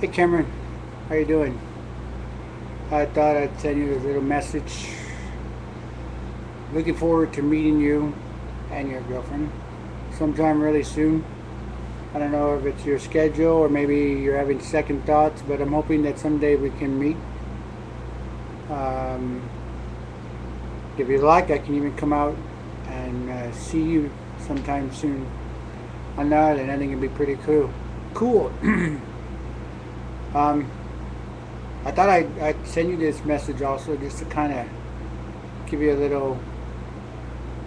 Hey Cameron, how you doing? I thought I'd send you a little message. Looking forward to meeting you and your girlfriend sometime really soon. I don't know if it's your schedule or maybe you're having second thoughts, but I'm hoping that someday we can meet. Um, if you like, I can even come out and see you sometime soon on that, and I think it'd be pretty cool. Cool. um, I thought I'd send you this message also just to kind of give you a little,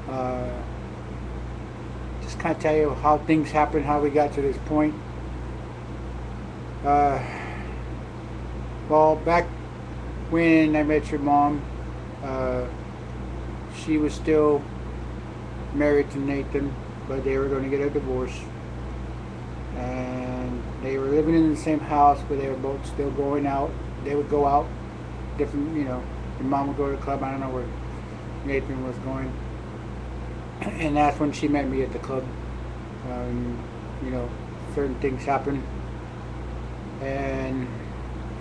uh, just kind of tell you how things happened, how we got to this point. Uh, well, back when I met your mom, uh, she was still married to Nathan, but they were going to get a divorce. And they were living in the same house, but they were both still going out. They would go out, different, your mom would go to the club. I don't know where Nathan was going. And that's when she met me at the club. Um, you know, certain things happened. And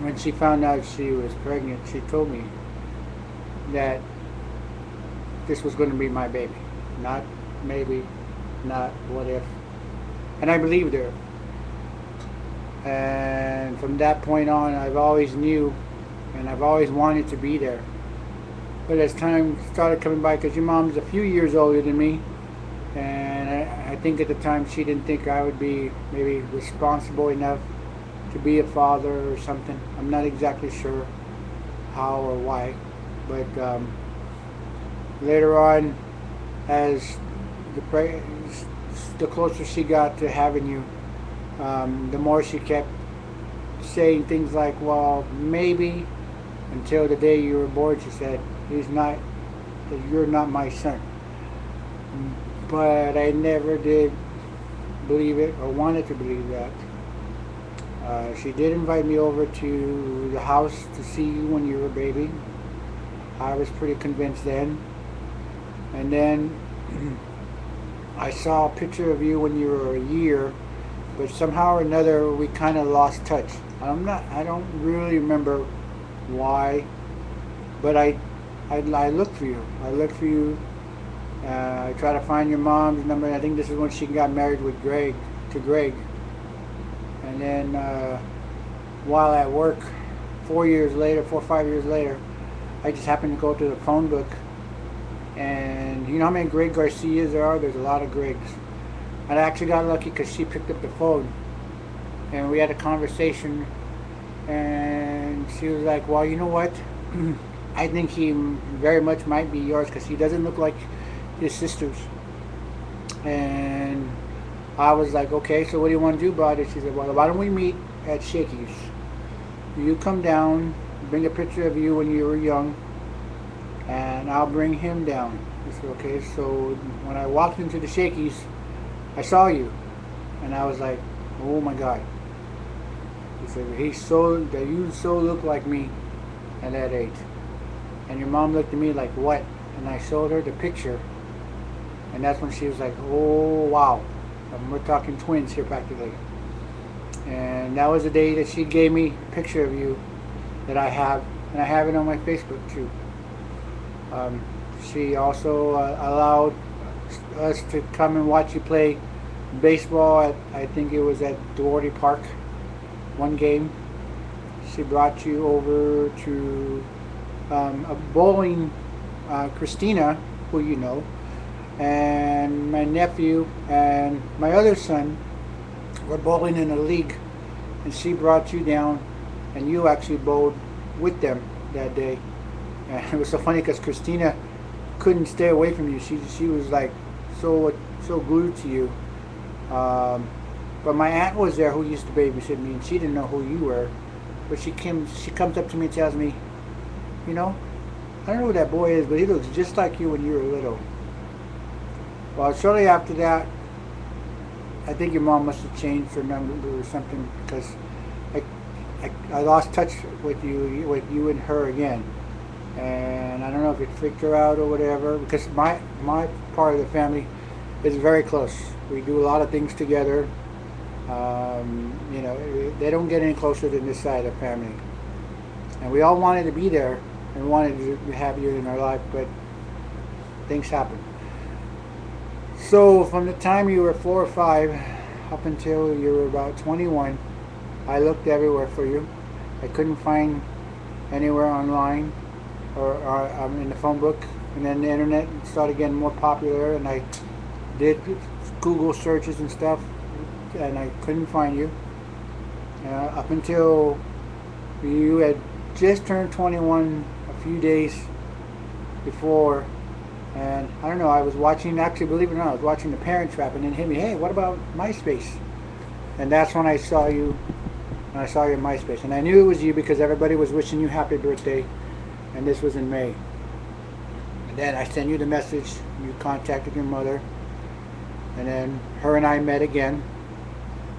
when she found out she was pregnant, she told me that this was going to be my baby. Not maybe, not what if. And I believed her. And from that point on, I've always knew and I've always wanted to be there. But as time started coming by, because your mom's a few years older than me, and I think at the time she didn't think I would be maybe responsible enough to be a father or something. I'm not exactly sure how or why, but later on, as the the closer she got to having you, the more she kept saying things like, "Well, maybe," until the day you were born. She said, "He's not. You're not my son." But I never did believe it or wanted to believe that. She did invite me over to the house to see you when you were a baby. I was pretty convinced then. And then I saw a picture of you when you were a year, but somehow or another we kind of lost touch. I don't really remember why, but I looked for you. I looked for you. I tried to find your mom's number. I think this is when she got married with Greg. And then while at work, 4 or 5 years later, I just happened to go to the phone book. And you know how many Greg Garcias there are? There's a lot of Gregs. And I actually got lucky because she picked up the phone. And we had a conversation. And she was like, "Well, you know what? I think he very much might be yours because he doesn't look like his sisters." And I was like, "Okay, so what do you want to do about it?" She said, "Well, why don't we meet at Shakey's? You come down, bring a picture of you when you were young, and I'll bring him down." I said, "Okay." So when I walked into the Shakey's, I saw you, and I was like, "Oh my God." He said, "You so look like me at that age." And your mom looked at me like, "What?" And I showed her the picture, and that's when she was like, "Oh wow." We're talking twins here practically. And that was the day that she gave me a picture of you that I have, and I have it on my Facebook too. She also allowed us to come and watch you play baseball at, I think it was at Duarte Park, one game. She brought you over to a bowling, Christina, who you know, and my nephew and my other son were bowling in a league, and she brought you down, and you actually bowled with them that day. And it was so funny because Christina couldn't stay away from you. She was like so glued to you. But my aunt was there who used to babysit me, and she didn't know who you were. But she comes up to me and tells me, "You know, I don't know who that boy is, but he looks just like you when you were little." Well, shortly after that, I think your mom must have changed her number or something because I lost touch with you and her again. And I don't know if it freaked her out or whatever, because my part of the family is very close. We do a lot of things together. You know, they don't get any closer than this side of the family. And we all wanted to be there and wanted to have you in our life, but things happen. So from the time you were 4 or 5 up until you were about 21, I looked everywhere for you. I couldn't find anywhere online or in the phone book. And then the internet started getting more popular, and I did Google searches and stuff, and I couldn't find you. Up until you had just turned 21 a few days before, and I don't know, I was watching, actually believe it or not, I was watching The Parent Trap, and then it hit me, hey, what about MySpace? And that's when I saw you, and I saw you in MySpace. And I knew it was you because everybody was wishing you happy birthday, and this was in May. And then I sent you the message, you contacted your mother, and then her and I met again,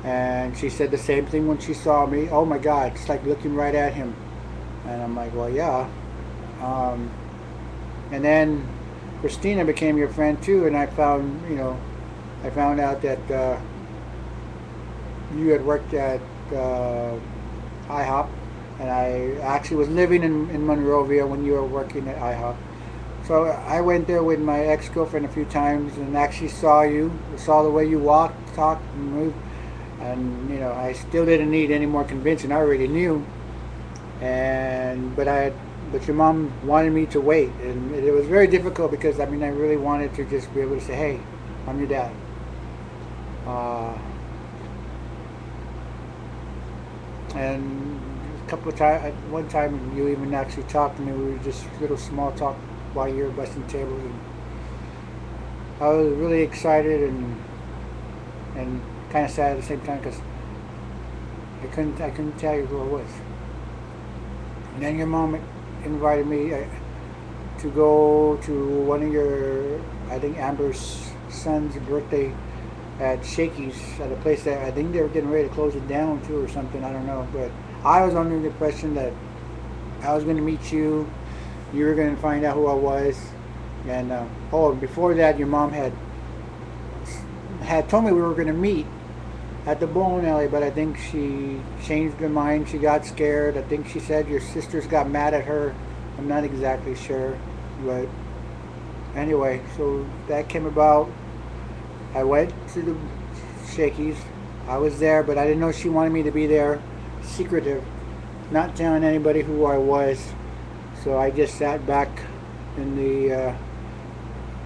and she said the same thing when she saw me. Oh my God, it's like looking right at him. And I'm like, well, yeah. And then Christina became your friend too, and I found, you know, I found out that you had worked at IHOP, and I actually was living in Monrovia when you were working at IHOP. So I went there with my ex-girlfriend a few times and actually saw you, saw the way you walked, talked, and moved. And you know, I still didn't need any more convincing. I already knew. But your mom wanted me to wait, and it was very difficult because I mean I really wanted to just be able to say, hey, I'm your dad. And a couple of times, one time you even actually talked to me. We were just little small talk while you were busting tables, and I was really excited and kind of sad at the same time because I couldn't tell you who I was. And then your mom invited me to go to one of your, I think Amber's son's birthday at Shakey's, at a place that I think they were getting ready to close it down too or something, I don't know. But I was under the impression that I was going to meet you, you were going to find out who I was. And before that your mom had told me we were going to meet at the bowling alley, but I think she changed her mind. She got scared. I think she said your sisters got mad at her. I'm not exactly sure, but anyway, so that came about. I went to the Shakey's. I was there, but I didn't know she wanted me to be there, secretive, not telling anybody who I was. So I just sat back in the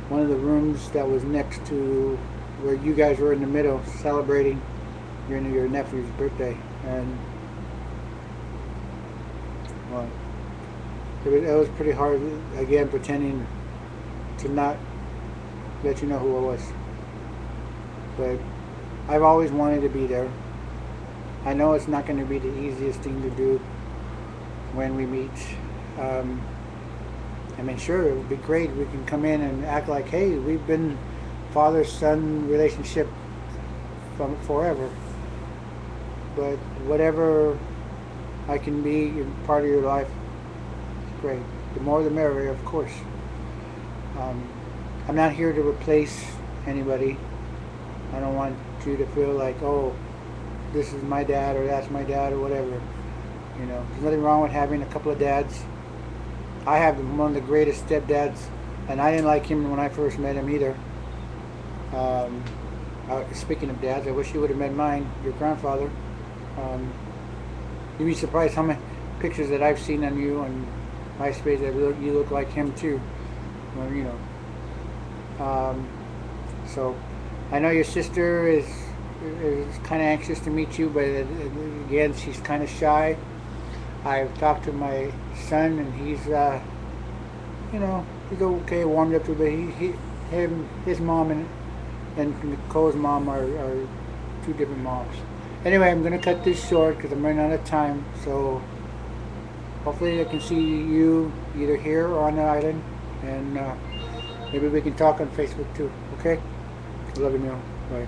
one of the rooms that was next to where you guys were in the middle celebrating your nephew's birthday. And well, it was pretty hard, again, pretending to not let you know who I was. But I've always wanted to be there. I know it's not going to be the easiest thing to do when we meet. I mean, sure, it would be great. We can come in and act like, hey, we've been father-son relationship from forever. But whatever I can be in part of your life, it's great. The more the merrier, of course. I'm not here to replace anybody. I don't want you to feel like, oh, this is my dad or that's my dad or whatever. You know, there's nothing wrong with having a couple of dads. I have one of the greatest stepdads, and I didn't like him when I first met him either. Speaking of dads, I wish you would have met mine, your grandfather. You'd be surprised how many pictures that I've seen on you on MySpace that you look like him too. Well, you know. So I know your sister is kind of anxious to meet you, but again, she's kind of shy. I've talked to my son, and he's, you know, he's okay, warmed up to it. But his mom and Nicole's mom are two different moms. Anyway, I'm going to cut this short because I'm running out of time. So hopefully I can see you either here or on the island, and maybe we can talk on Facebook too. Okay? Love you, Neil. Bye.